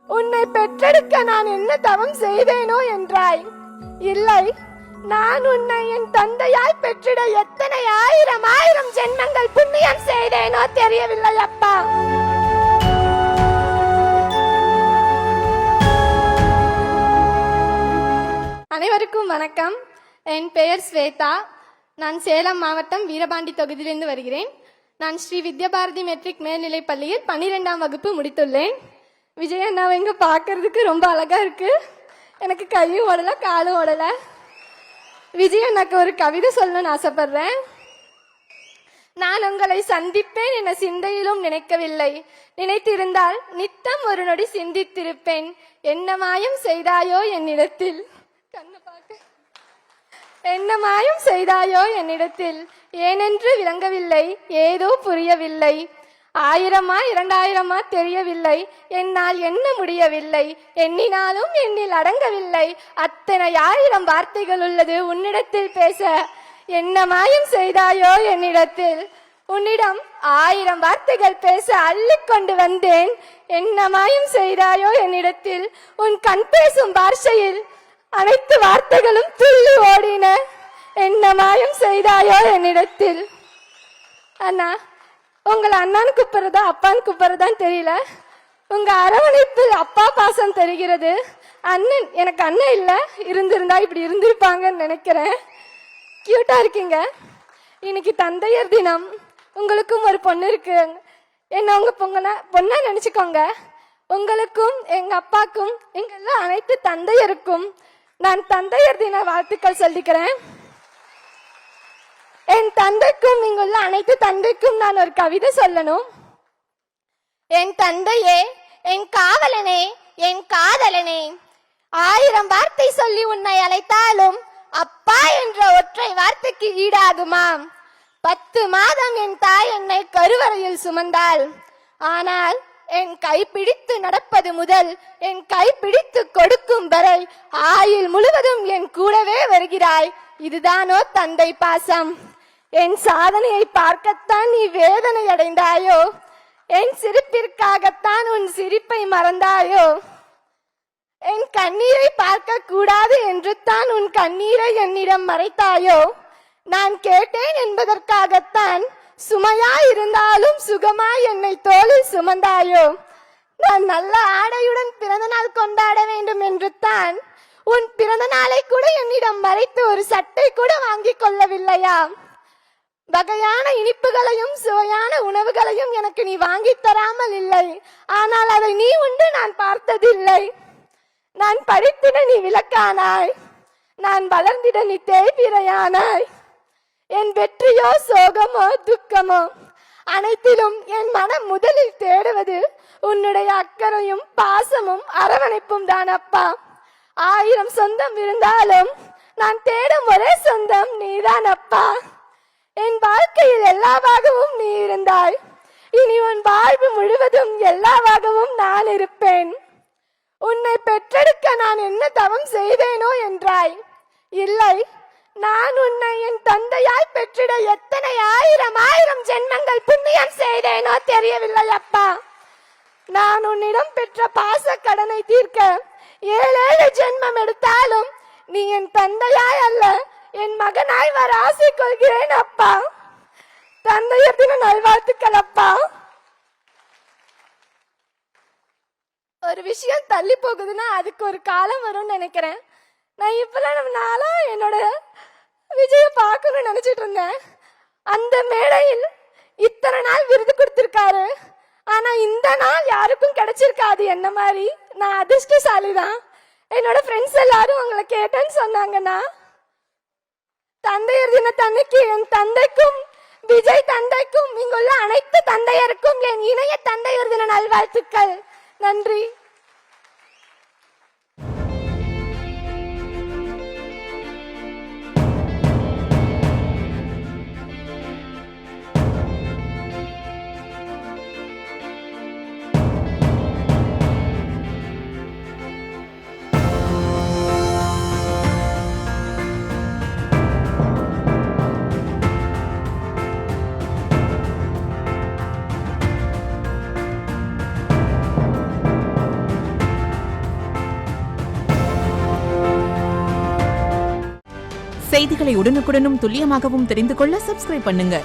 உன்னை பெற்றெடுக்க நான் என்ன தவம் செய்தேனோ என்றாய். இல்லை, நான் உன்னை என் தந்தையாய் பெற்றிட எத்தனை ஆயிரம் ஆயிரம் ஜென்மங்கள் புண்ணியம் செய்தேனோ தெரியவில்லை அப்பா. அனைவருக்கும் வணக்கம். என் பெயர் ஸ்வேதா. நான் சேலம் மாவட்டம் வீரபாண்டி தொகுதியிலிருந்து வருகிறேன். நான் ஸ்ரீ வித்யாபாரதி மெட்ரிக் மேல்நிலைப் பள்ளியில் 12ஆம் வகுப்பு முடித்துள்ளேன். விஜய் அண்ணாவை இங்கே பார்க்கறதுக்கு ரொம்ப அழகா இருக்கு. எனக்கு கையும் ஓடலை காலும் ஓடலை. விஜய் அண்ணாக்கு ஒரு கவிதை சொல்லணும்னு ஆசைப்படுறேன். நான் உங்களை சந்திப்பேன் என சிந்தையிலும் நினைக்கவில்லை. நினைத்திருந்தால் நித்தம் ஒரு நொடி சிந்தித்திருப்பேன். என்ன மாயம் செய்தாயோ என்னிடத்தில், என்ன மாயம் செய்தாயோ என்னிடத்தில், ஏனென்று விளங்கவில்லை, ஏதோ புரியவில்லை. 1000 2000 தெரியவில்லை, என்னால் எண்ண முடியவில்லை, எண்ணினாலும் எண்ணில் அடங்கவில்லை. அத்தனை 1000 வார்த்தைகள் உள்ளது உன்னிடத்தில் பேச. என்ன மாயம் செய்தாயோ என்னிடத்தில், உன்னிடம் 1000 வார்த்தைகள் பேச அள்ளிக்கொண்டு வந்தேன். என்ன மாயம் செய்தாயோ என்னிடத்தில், உன் கண் பேசும் பாஷையில் அனைத்து வார்த்தைகளும் துள்ளி ஓடின. என்ன மாயம் செய்தாயோ என்னிடத்தில். அண்ணா, உங்களை அண்ணான்னு கூப்பிடுறதா அப்பான்னு கூப்பிடுறதான்னு தெரியல. உங்க அரவணைப்பில் அப்பா பாசம் தெரிகிறது. அண்ணன், எனக்கு அண்ணன் இல்லை, இருந்திருந்தா இப்படி இருந்திருப்பாங்கன்னு நினைக்கிறேன். கியூட்டா இருக்கீங்க. இன்னைக்கு தந்தையர் தினம். உங்களுக்கும் ஒரு பொண்ணு இருக்கு. என்ன உங்க பொண்ணா நினைச்சுக்கோங்க. உங்களுக்கும் எங்க அப்பாக்கும் எங்கள அனைத்து தந்தையருக்கும் நான் தந்தையர் தின வாழ்த்துக்கள் சொல்லிக்கிறேன். என் தந்தைக்கும் இங்குள்ள அனைத்து தந்தைக்கும் நான் ஒரு கவிதை சொல்லணும். என் தந்தையே, என் காவலனே, என் காதலனே, 1000 வார்த்தை சொல்லி உன்னை அழைத்தாலும் அப்பா என்ற ஒற்றை வார்த்தைக்கு ஈடாகுமாம். 10 மாதம் என் தாய் என்னை கருவறையில் சுமந்தாள். ஆனால் என் கை பிடித்து நடப்பது முதல் என் கை பிடித்து கொடுக்கும் வரை ஆயுள் முழுவதும் என் கூடவே வருகிறாய். இதுதானோ தந்தை பாசம். என் சாதனையை பார்க்கத்தான் நீ வேதனை அடைந்தாயோ? என் சிரிப்பிற்காகத்தான் உன் சிரிப்பை மறந்தாயோ? என் கண்ணீரை பார்க்க கூடாது என்று தான் உன் கண்ணீரை என்னிடம் மறைத்தாயோ? நான் கேட்டேன் என்பதற்காகத்தான் சுமையா இருந்தாலும் சுகமாய் என்னை தோளில் சுமந்தாயோ? நான் நல்ல ஆடையுடன் பிறந்த நாள் கொண்டாட வேண்டும் என்று தான் உன் பிறந்த நாளை கூட என்னிடம் மறைத்து ஒரு சட்டை கூட வாங்கி கொள்ளவில்லையா? வகையான இனிப்புகளையும் சுவையான உணவுகளையும் எனக்கு நீ வாங்கி தராமல் இல்லை. ஆனால் அதை நீ உண்டு நான் பார்த்ததில்லை. நான் படித்திட நீ விளக்கானாய், நான் வளர்ந்திட நீ தேய்பிரையானாய். என் வெற்றியோ சோகமோ துக்கமோ அனைத்திலும் என் மனம் முதலில் தேடுவது உன்னுடைய அக்கறையும் பாசமும் அரவணைப்பும் தான் அப்பா. 1000 சொந்தம் இருந்தாலும் நான் தேடும் ஒரே சொந்தம் நீதான் அப்பா. என் வாழ்க்கையில் எல்லாவாகவும் நீ இருந்தாய். இனி உன் வாழ்வு முழுவதும் எல்லாவாகவும் நான் இருப்பேன். உன்னை பெற்றெடுக்க நான் என்ன தவம் செய்தேனோ என்றாய். இல்லை, நான் உன்னை என் தந்தையாய் பெற்றிட எத்தனை 1000 ஜென்மங்கள் புண்ணியம் செய்தேனோ தெரியவில்லை அப்பா. நான் உன்னிடம் பெற்ற பாச கடனை தீர்க்க 7 ஜென்மம் எடுத்தாலும் நீ என் தந்தையாய் அல்ல, என் மகனாய் வர ஆசை கொள்கிறேன் அப்பா. தந்தையர் தின நல்வாழ்த்துக்கள் அப்பா. ஒரு விஷயம் தள்ளி போகுதுன்னா அதுக்கு ஒரு காலம் வரும்னு நினைக்கிறேன். நான் இப்பெல்லாம் நாளா என்னோட விஜய பார்க்கணும்னு நினைச்சிட்டு இருந்தேன். அந்த மேடையில் இத்தனை நாள் விருது கொடுத்திருக்காரு. ஆனா இந்த நாள் யாருக்கும் கிடைச்சிருக்காது என்ன மாதிரி. நான் அதிர்ஷ்டசாலி தான். என்னோட ஃப்ரெண்ட்ஸ் எல்லாரும் உங்களை கேட்டேன்னு சொன்னாங்கன்னா, தந்தையர் தினத்தன்னைக்கு என் தந்தைக்கும் விஜய் தந்தைக்கும் இங்குள்ள அனைத்து தந்தையருக்கும் என் இணைய தந்தையர் தின நல்வாழ்த்துக்கள். நன்றி. செய்திகளை உடனுக்குடனும் துல்லியமாகவும் தெரிந்து கொள்ள சப்ஸ்கிரைப் பண்ணுங்க.